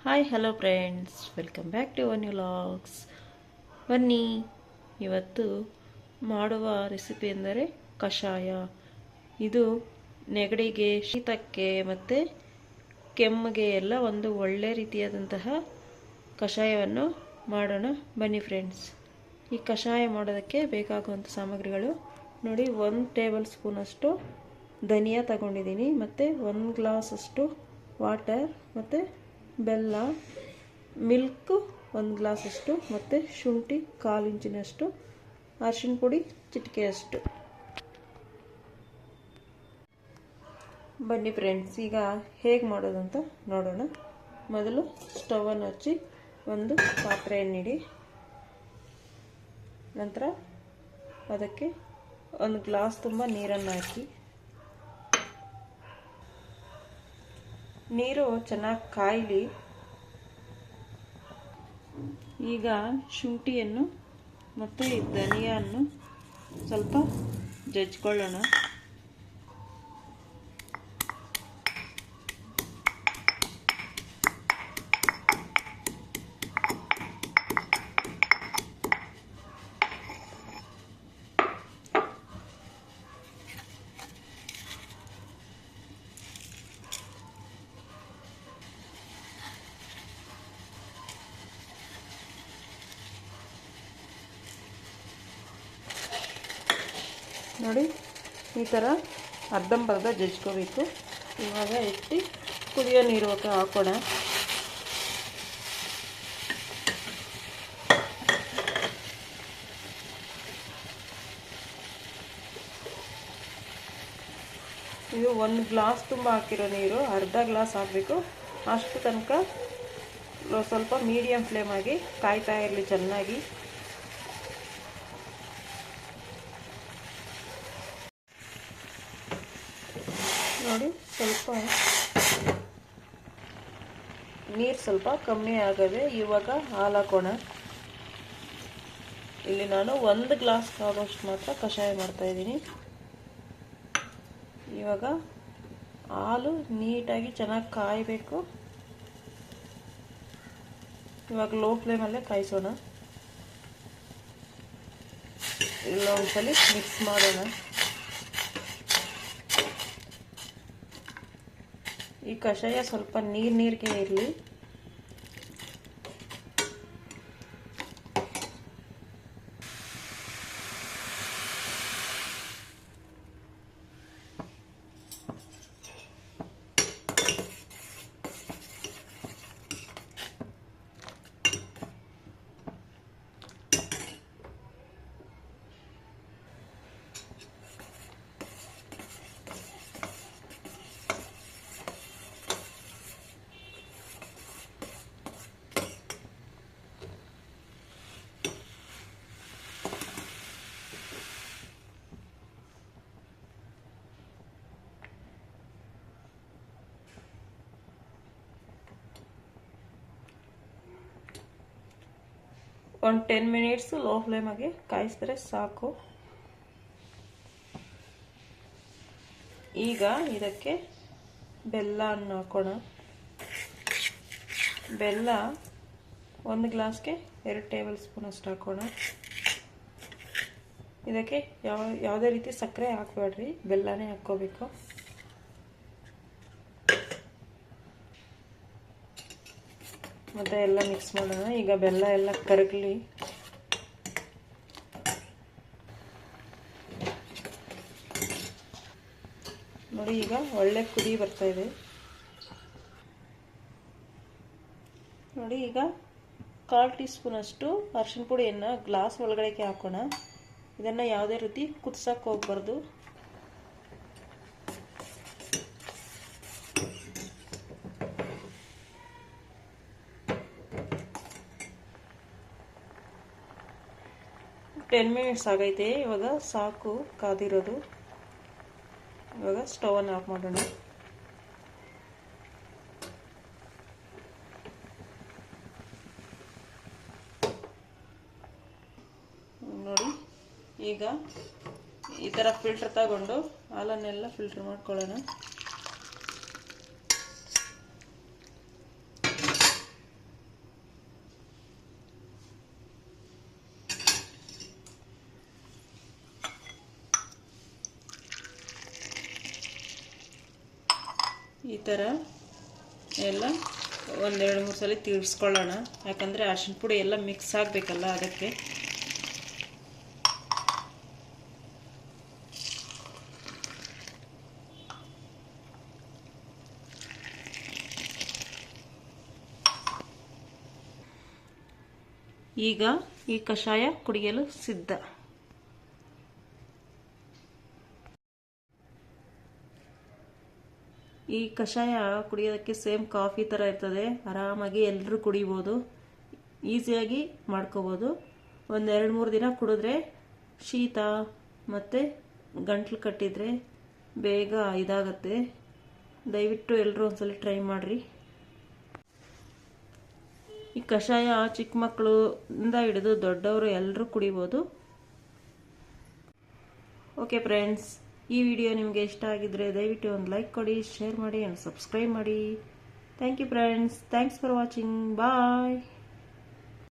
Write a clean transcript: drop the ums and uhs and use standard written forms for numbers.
Hi hello friends, welcome back to our new vlogs. ಬನ್ನಿ, ಇವತ್ತು ಮಾಡುವ ರೆಸಿಪಿ ಎಂದರೆ ಕಷಾಯ. ಇದು ನೆಗಡಿಗೆ, ಶೀತಕ್ಕೆ ಮತ್ತು ಕೆಮ್ಮಿಗೆ ಎಲ್ಲ ಒಂದು ಒಳ್ಳೆ ರೀತಿಯಾದಂತಹ ಕಷಾಯವನ್ನು ಮಾಡೋಣ. ಬನ್ನಿ ಫ್ರೆಂಡ್ಸ್. ಈ ಕಷಾಯ ಮಾಡೋದಕ್ಕೆ ಬೇಕಾಗುವಂಥ ಸಾಮಗ್ರಿಗಳು ನೋಡಿ. 1 ಟೇಬಲ್ ಸ್ಪೂನಷ್ಟು ಧನಿಯಾ ತಗೊಂಡಿದ್ದೀನಿ, ಮತ್ತು 1 ಗ್ಲಾಸಷ್ಟು ವಾಟರ್, ಮತ್ತು ಬೆಲ್ಲ, ಮಿಲ್ಕ್ 1 ಗ್ಲಾಸಷ್ಟು, ಮತ್ತು ಶುಂಠಿ 1/4 ಇಂಚಿನಷ್ಟು, ಅರಿಶಿನ ಪುಡಿ ಚಿಟಿಕೆಯಷ್ಟು. ಬನ್ನಿ ಫ್ರೆಂಡ್ಸ್, ಈಗ ಹೇಗೆ ಮಾಡೋದು ಅಂತ ನೋಡೋಣ. ಮೊದಲು ಸ್ಟವನ್ನು ಹಚ್ಚಿ ಒಂದು ಪಾತ್ರೆಯನ್ನಿಡಿ. ನಂತರ ಅದಕ್ಕೆ 1 ಗ್ಲಾಸ್ ತುಂಬ ನೀರನ್ನು ಹಾಕಿ. ನೀರು ಚೆನ್ನಾಗಿ ಕಾಯಲಿ. ಈಗ ಶುಂಠಿಯನ್ನು ಮತ್ತು ಧನಿಯನ್ನು ಸ್ವಲ್ಪ ಜಜ್ಕೊಳ್ಳೋಣ. ನೋಡಿ, ಈ ಥರ ಅರ್ಧಂಬರ್ಧ ಜಜ್ಕೋಬೇಕು. ಇವಾಗ ಎತ್ತಿ ಕುದಿಯೋ ನೀರು ಹಾಕೋಣ. ಇದು 1 ಗ್ಲಾಸ್ ತುಂಬ ಹಾಕಿರೋ ನೀರು, ಅರ್ಧ ಗ್ಲಾಸ್ ಹಾಕಬೇಕು. ಅಷ್ಟು ತನಕ ಸ್ವಲ್ಪ ಮೀಡಿಯಮ್ ಫ್ಲೇಮ್ ಆಗಿ ಕಾಯ್ತಾ ಇರಲಿ ಚೆನ್ನಾಗಿ. ನೋಡಿ, ಸ್ವಲ್ಪ ನೀರು ಸ್ವಲ್ಪ ಕಮ್ಮಿ ಆಗದೆ. ಇವಾಗ ಹಾಲು ಹಾಕೋಣ. ಇಲ್ಲಿ ನಾನು 1 ಗ್ಲಾಸ್ ಆಗೋಷ್ಟು ಮಾತ್ರ ಕಷಾಯ ಮಾಡ್ತಾಯಿದ್ದೀನಿ. ಇವಾಗ ಹಾಲು ನೀಟಾಗಿ ಚೆನ್ನಾಗಿ ಕಾಯಬೇಕು. ಇವಾಗ ಲೋ ಫ್ಲೇಮಲ್ಲೇ ಕಾಯಿಸೋಣ. ಇಲ್ಲ ಒಂದ್ಸಲ ಮಿಕ್ಸ್ ಮಾಡೋಣ. ಈ ಕಷಾಯ ಸ್ವಲ್ಪ ನೀರಿಗೆ ಇರಲಿ. ಒಂದು 10 ಮಿನಿಟ್ಸ್ ಲೋ ಫ್ಲೇಮಾಗಿ ಕಾಯಿಸಿದ್ರೆ ಸಾಕು. ಈಗ ಇದಕ್ಕೆ ಬೆಲ್ಲವನ್ನು ಹಾಕೋಣ. ಬೆಲ್ಲ 1 ಗ್ಲಾಸ್ಗೆ 2 ಟೇಬಲ್ ಸ್ಪೂನ್ ಅಷ್ಟು ಹಾಕೋಣ. ಇದಕ್ಕೆ ಯಾವುದೇ ರೀತಿ ಸಕ್ಕರೆ ಹಾಕಬೇಡ್ರಿ, ಬೆಲ್ಲನೇ ಹಾಕ್ಕೋಬೇಕು. ಮತ್ತು ಎಲ್ಲ ಮಿಕ್ಸ್ ಮಾಡೋಣ. ಈಗ ಬೆಲ್ಲ ಎಲ್ಲ ಕರಗಲಿ. ನೋಡಿ, ಈಗ ಒಳ್ಳೆ ಕುದಿ ಬರ್ತಾ ಇದೆ. ನೋಡಿ, ಈಗ 1/4 ಟೀ ಸ್ಪೂನ್ ಅಷ್ಟು ಅರಿಶಿನ ಪುಡಿಯನ್ನು ಗ್ಲಾಸ್ ಒಳಗಡೆ ಹಾಕೋಣ. ಇದನ್ನು ಯಾವುದೇ ರೀತಿ ಕುದಿಸಕ್ಕೆ ಹೋಗ್ಬಾರ್ದು. ಟೆನ್ ಮಿನಿಟ್ಸ್ ಆಗೈತೆ. ಇವಾಗ ಸಾಕು ಕಾದಿರೋದು. ಇವಾಗ ಸ್ಟವನ್ನು ಆಫ್ ಮಾಡೋಣ. ನೋಡಿ, ಈಗ ಈ ಥರ ಫಿಲ್ಟರ್ ತಗೊಂಡು ಹಾಲನ್ನೆಲ್ಲ ಫಿಲ್ಟರ್ ಮಾಡ್ಕೊಳ್ಳೋಣ. ಈ ಥರ ಎಲ್ಲ ಒಂದೆರಡು ಮೂರು ಸಲ ತಿರ್ಸ್ಕೊಳ್ಳೋಣ, ಯಾಕಂದರೆ ಅರಿಶಿನ ಪುಡಿ ಎಲ್ಲ ಮಿಕ್ಸ್ ಆಗಬೇಕಲ್ಲ ಅದಕ್ಕೆ. ಈಗ ಈ ಕಷಾಯ ಕುಡಿಯಲು ಸಿದ್ಧ. ಈ ಕಷಾಯ ಕುಡಿಯೋದಕ್ಕೆ ಸೇಮ್ ಕಾಫಿ ಥರ ಇರ್ತದೆ, ಆರಾಮಾಗಿ ಎಲ್ಲರೂ ಕುಡಿಬೋದು, ಈಸಿಯಾಗಿ ಮಾಡ್ಕೋಬೋದು. ಒಂದು 2-3 ದಿನ ಕುಡಿದ್ರೆ ಶೀತ ಮತ್ತು ಗಂಟ್ಲು ಕಟ್ಟಿದರೆ ಬೇಗ ಇದಾಗತ್ತೆ. ದಯವಿಟ್ಟು ಎಲ್ಲರೂ ಒಂದ್ಸಲ ಟ್ರೈ ಮಾಡಿರಿ. ಈ ಕಷಾಯ ಚಿಕ್ಕ ಮಕ್ಕಳಿಂದ ಹಿಡಿದು ದೊಡ್ಡವರು ಎಲ್ಲರೂ ಕುಡಿಬೋದು. ಓಕೆ ಫ್ರೆಂಡ್ಸ್, ಈ ವಿಡಿಯೋ ನಿಮಗೆ ಇಷ್ಟ ಆಗಿದ್ರೆ ದಯವಿಟ್ಟು ಒಂದು ಲೈಕ್ ಕೊಡಿ, ಶೇರ್ ಮಾಡಿ ಆ್ಯಂಡ್ ಸಬ್ಸ್ಕ್ರೈಬ್ ಮಾಡಿ. Thank you friends, thanks for watching, bye.